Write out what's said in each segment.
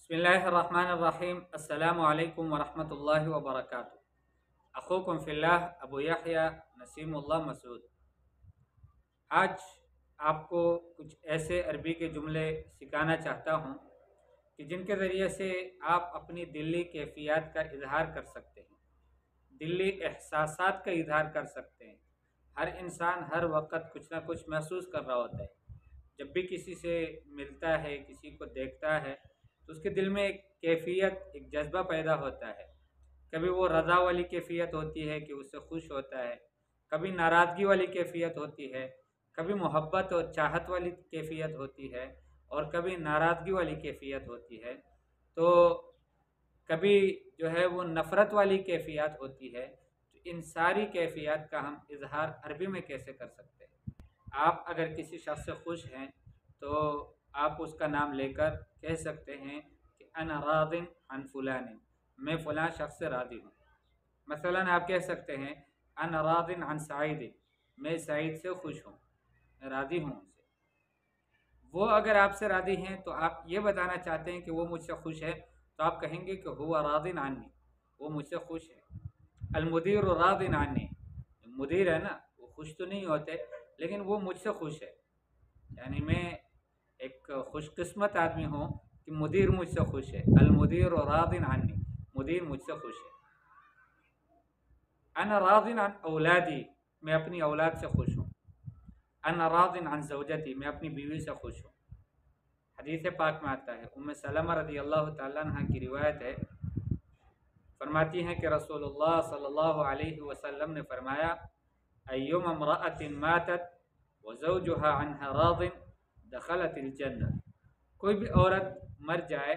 बिस्मिल्लाहिर्रहमानिर्रहीम। अस्सलामु अलैकुम वरहमतुल्लाहि वबरकातुहू। अखूकुम फिल्लाह अबू यहया नसीमुल्लाह मसूद। आज आपको कुछ ऐसे अरबी के जुमले सिखाना चाहता हूँ कि जिनके ज़रिए से आप अपनी दिली कैफियत का इजहार कर सकते हैं, दिली एहसासात का इजहार कर सकते हैं। हर इंसान हर वक्त कुछ ना कुछ महसूस कर रहा होता है। जब भी किसी से मिलता है, किसी को देखता है, तो उसके दिल में एक कैफियत, एक जज्बा पैदा होता है। कभी वो रज़ा वाली कैफियत होती है कि उससे खुश होता है, कभी नाराज़गी वाली कैफियत होती है, कभी मोहब्बत और चाहत वाली कैफियत होती है, और कभी नाराज़गी वाली कैफियत होती है। तो कभी जो है वो नफ़रत वाली कैफियत होती है। तो इन सारी कैफियत का हम इजहार अरबी में कैसे कर सकते हैं? आप अगर किसी शख्स से खुश हैं तो आप उसका नाम लेकर कह सकते हैं कि अना रादिन अन फुलानिन, मैं फ़लाँ शख्स से राज़ी हूँ। मसलन आप कह सकते हैं अना रादिन अन सईद, मैं सईद से खुश हूँ, मैं राज़ी हूँ उनसे। वो अगर आपसे राज़ी हैं तो आप ये बताना चाहते हैं कि वो मुझसे खुश है, तो आप कहेंगे कि हुआ रादिन आनी, वो मुझसे खुश है। अलमुदीर रादिन आनी, मुदीर है ना, वो खुश तो नहीं होते लेकिन वो मुझसे खुश है। यानी मैं एक खुशकिस्मत आदमी हूँ कि मुदीर मुझसे खुश है। अलमुदीर रादिन आनी, मुदीर मुझसे खुश है। अना रादिन अन औलादी, मैं अपनी औलाद से खुश हूँ। अना रादिन अन ज़ौजती, मैं अपनी बीवी से खुश हूँ। हदीस पाक में आता है, उम्मे सलमा रज़ी अल्लाह तआला अन्हा की रिवायत है, फरमाती हैं कि रसूलुल्लाह सल्लल्लाहु अलैहि वसल्लम ने फरमाया, अय्युम इम्रअतिन मातत व ज़ौजुहा अन्हा रादिन दखलतिल जन्नह। कोई भी औरत मर जाए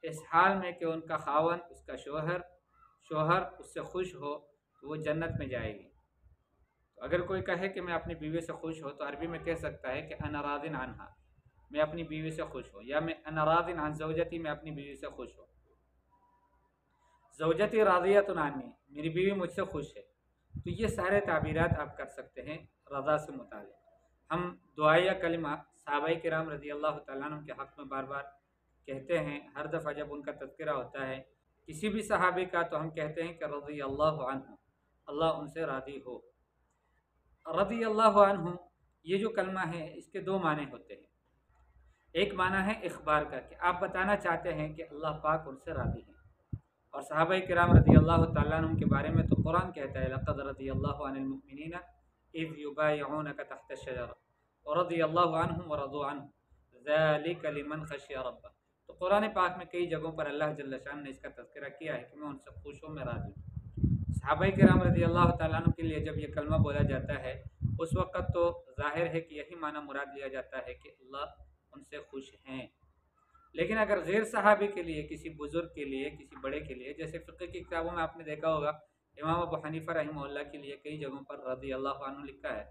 इस हाल में कि उनका खावन, उसका शोहर उससे खुश हो, तो वो जन्नत में जाएगी। तो अगर कोई कहे कि मैं अपनी बीवी से खुश हो, तो अरबी में कह सकता है कि अना रादिन अन्हा, मैं अपनी बीवी से खुश हूँ, या मैं अना रादिन अन ज़ौजती, मैं अपनी बीवी से खुश हूँ। ज़ौजती राज़ियतुन अन्नी, मेरी बीवी मुझसे खुश है। तो ये सारे ताबीरात आप कर सकते हैं रज़ा से मुताल्लिक़। हम दुआ या कलिमा सहाबाए किराम रज़ी अल्लाह तआला अन्हुम के हक़ में बार बार कहते हैं। हर दफ़ा जब उनका तज़किरा होता है किसी भी सहाबी का, तो हम कहते हैं कि रज़ी अल्लाहु अन्हु, अल्लाह उनसे राज़ी हो। रज़ी अल्लाहु अन्हु, ये जो कलमा है इसके दो माने होते हैं। एक माना है इख़बार का, कि आप बताना चाहते हैं कि अल्लाह पाक उनसे राज़ी हैं। और सहाबाए किराम रज़ी अल्लाह तआला अन्हुम के बारे में तो कुरान कहता है, लक़द रज़ियल्लाहु अनिल मुमिनीना इज़ युबायिऊनका तहत अश-शजरा व रज़ियल्लाहु अन्हुम व रज़ू अन्हु ज़ालिका लिमन ख़शिया रब्बह। तो कुरान पाक में कई जगहों पर अल्लाह जल्ल शान ने इसका तज़किरा किया है कि मैं उनसे खुश हूँ, मैं राज़ी हूँ। सहाबाए किराम रज़ी अल्लाह तआला अन्हुम के लिए जब ये कलमा बोला जाता है, उस वक़्त तो ज़ाहिर है कि यही माना मुराद लिया जाता है कि अल्लाह उनसे खुश हैं। लेकिन अगर गैर सहाबी के लिए, किसी बुज़ुर्ग के लिए, किसी बड़े के लिए, जैसे फ़िक़्ह की किताबों में आपने देखा होगा इमाम अबू हनीफ़ा रहमहुल्लाह के लिए कई जगहों पर रज़ी अल्लाहु अन्हु लिखा है।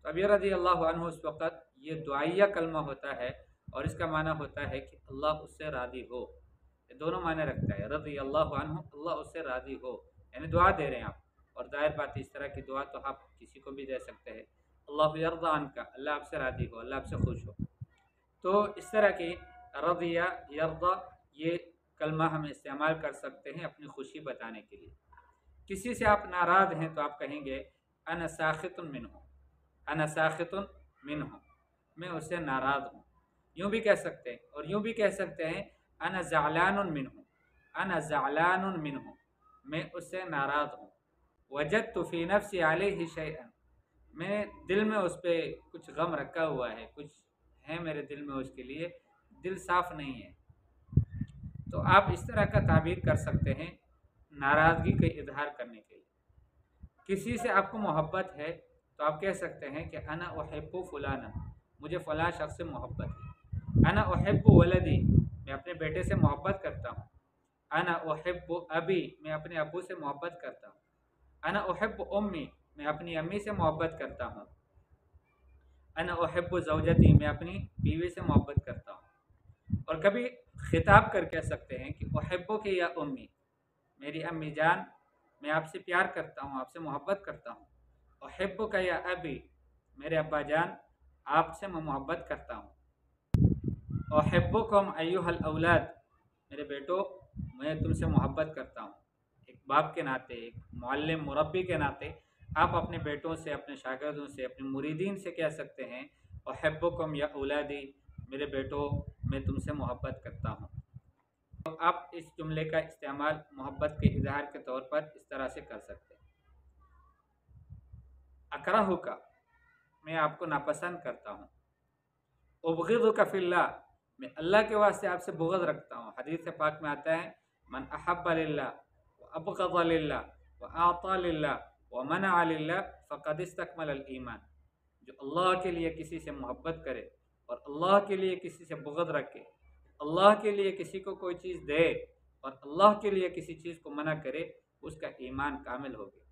तो अब ये रज़ी अल्लाहु अन्हु उस वक़्त ये दुआइया कलमा होता है, और इसका माना होता है कि अल्लाह उससे राज़ी हो। ये दोनों माने रखता है, रज़ी अल्लाहु अन्हु, अल्लाह उससे राज़ी हो, यानी दुआ दे रहे हैं आप। और ज़ाहिर बात है इस तरह की दुआ तो आप किसी को भी दे सकते हैं, अल्लाहु यर्ज़ा अन्का, अल्लाह आपसे राज़ी हो, अल्लाह आपसे खुश हो। तो इस तरह की रज़िया यर्ज़ा, ये कलमा हम इस्तेमाल कर सकते हैं अपनी खुशी बताने के लिए। किसी से आप नाराज़ हैं तो आप कहेंगे अना साखितुन मिन्हु, अना साखितुन मिन्हु, मैं उससे नाराज़ हूँ। यूँ भी कह सकते हैं, और यूँ भी कह सकते हैं अना ज़अलानुन मिन्हु, अना ज़अलानुन मिन्हु, मैं उससे नाराज़ हूँ। वजदतु फ़ी नफ़्सी अलैहि शैअन, मैं दिल में उस पर कुछ गम रखा हुआ है, कुछ है मेरे दिल में उसके लिए, दिल साफ़ नहीं है। तो आप इस तरह का ताबीर कर सकते हैं नाराज़गी का इजहार करने के लिए। किसी से आपको मोहब्बत है तो आप कह सकते हैं कि अना उहिब्बु फुलाना, मुझे फ़लाँ शख्स से मोहब्बत है। अना उहिब्बु वलदी, मैं अपने बेटे से मोहब्बत करता हूँ। अना उहिब्बु अबी, मैं अपने अब्बू से मोहब्बत करता हूँ। अना उहिब्बु उम्मी, मैं अपनी अम्मी से मोहब्बत करता हूँ। अना उहिब्बु ज़ौजती, मैं अपनी बीवी से मोहब्बत करता हूँ। और कभी खिताब कर कह सकते हैं कि उहिब्बुकी या उम्मी, मेरी अम्मी जान, मैं आपसे प्यार करता हूँ, आपसे मोहब्बत करता हूँ। उहिब्बुका या अबी, मेरे अब्बा जान, आपसे मैं मोहब्बत करता हूँ। उहिब्बुकुम अय्युहल औलाद, मेरे बेटो मैं तुमसे मोहब्बत करता हूँ। एक बाप के नाते, एक मुअल्लिम मुरब्बी के नाते आप अपने बेटों से, अपने शागिर्दों से, अपने मुरीदीन से कह सकते हैं उहिब्बुकुम या औलादी, मेरे बेटो मैं तुमसे मोहब्बत करता हूँ। तो आप इस जुमले का इस्तेमाल मोहब्बत के इजहार के तौर पर इस तरह से कर सकते हैं। अकरहु का, मैं आपको नापसंद करता हूँ। उबग़िज़ुका फ़िल्लाह, मैं अल्लाह के वास्ते आपसे बुग़्ज़ रखता हूँ। हदीस पाक में आता है मन अहब्ब लिल्लाह व अबग़ज़ लिल्लाह व आता लिल्लाह व मनअ लिल्लाह फ़क़द इस्तकमल ईमान। जो अल्लाह के लिए किसी से मोहब्बत करे और अल्लाह के लिए किसी से बुग़्ज़ रखे, अल्लाह के लिए किसी को कोई चीज़ दे और अल्लाह के लिए किसी चीज़ को मना करे, उसका ईमान कामिल हो गया।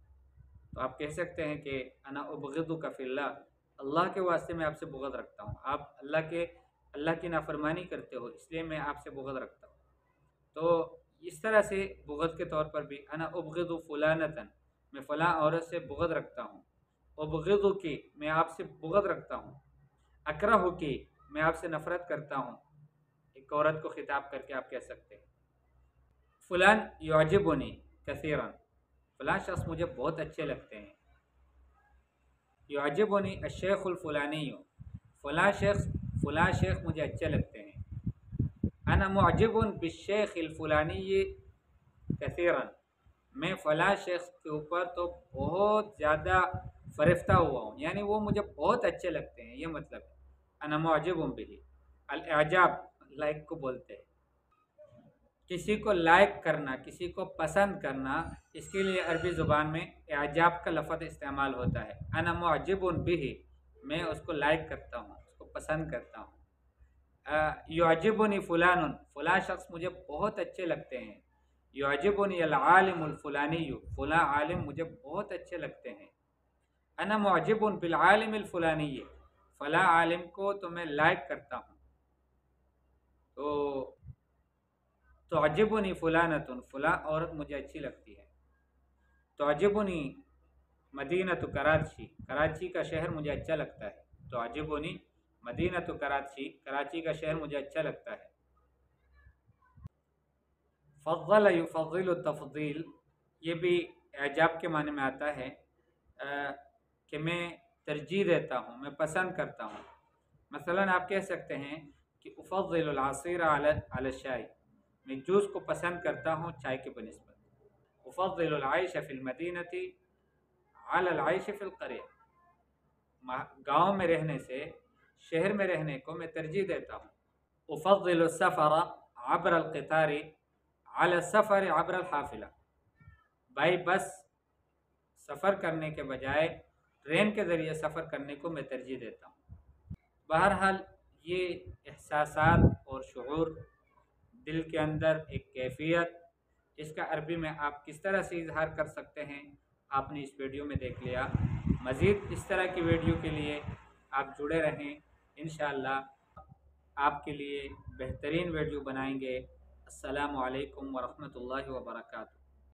तो आप कह सकते हैं कि अना उबग़िज़ुका फ़िल्लाह, अल्लाह के वास्ते मैं आपसे बुग़्ज़ रखता हूँ। आप अल्लाह की नाफरमानी करते हो इसलिए मैं आपसे बुग़्ज़ रखता हूँ। तो इस तरह से बुग़्ज़ के तौर पर भी अना उबग़िज़ु फ़ुलानतन, मैं फ़लाँ औरत से बुग़्ज़ रखता हूँ। उबग़िज़ुकी, मैं आपसे बुग़्ज़ रखता हूँ। अकरहुकी, मैं आपसे नफ़रत करता हूँ। एक औरत को खिताब करके आप कह सकते हैं। फ़ुलान युअजिबुनी कसीरन, फ़लाँ शख्स मुझे बहुत अच्छे लगते हैं। युअजिबुनी अश्शैखुल फ़ुलानी, फ़लाँ शेख मुझे अच्छे लगते हैं। अना मुअजिबुन बिश्शैखिल फ़ुलानी कसीरन, मैं फ़लाँ शेख के ऊपर तो बहुत ज़्यादा फ़रिफ्ता हुआ हूँ, यानी वो मुझे बहुत अच्छे लगते हैं, ये मतलब है। अना मुअजिबुन बिही, अल-इजाब लाइक को बोलते हैं, किसी को लाइक करना, किसी को पसंद करना, इसके लिए अरबी ज़ुबान में एजाब का लफ़्ज़ इस्तेमाल होता है। अना मुअजिबुन बिही, मैं उसको लाइक करता हूँ, उसको पसंद करता हूँ। युअजिबुनी फ़ुलानुन, फ़लाँ शख्स मुझे बहुत अच्छे लगते हैं। युअजिबुनी अल आलिमुल फ़ुलानिय्यु, फ़लाँ आलिम मुझे बहुत अच्छे लगते हैं। अना मुअजिबुन बिल आलिमिल फ़ुलानिय्यि, फ़लाँ आलिम को तो मैं लाइक करता हूँ। तो तुअजिबुनी फ़ुलानतुन, फ़लाँ औरत मुझे अच्छी लगती है। तुअजिबुनी मदीनतु कराची, कराची का शहर मुझे अच्छा लगता है। तुअजिबुनी मदीनतु कराची, कराची का शहर मुझे अच्छा लगता है। फ़ज़्ज़ल युफ़ज़्ज़िलु तफ़ज़ील, ये भी एजाब के माने में आता है कि मैं तरजीह देता हूँ, मैं पसंद करता हूँ। मसलन आप कह सकते हैं कि उफ़ज़्ज़िलुल असीर अला शाय, मैं जूस को पसंद करता हूँ चाय के बनिस्बत। उफ़ज़्ज़िलुल आइश फ़िल मदीनती अलल आइश फ़िल क़रिया, गाँव में रहने से शहर में रहने को मैं तरजीह देता हूँ। उफ़ज़्ज़िलु सफ़र अबरल क़ितारी अला सफ़र अबरल हाफ़िला, बाई बस सफ़र करने के बजाय ट्रेन के ज़रिए सफ़र करने को मैं तरजीह देता हूँ। बहरहाल ये एहसासात और शुऊर, दिल के अंदर एक कैफियत, इसका अरबी में आप किस तरह से इजहार कर सकते हैं, आपने इस वीडियो में देख लिया। मज़ीद इस तरह की वीडियो के लिए आप जुड़े रहें, इंशाअल्लाह आपके लिए बेहतरीन वीडियो बनाएंगे। अस्सलामु अलैकुम वरहमतुल्लाहि वबरकातुहू।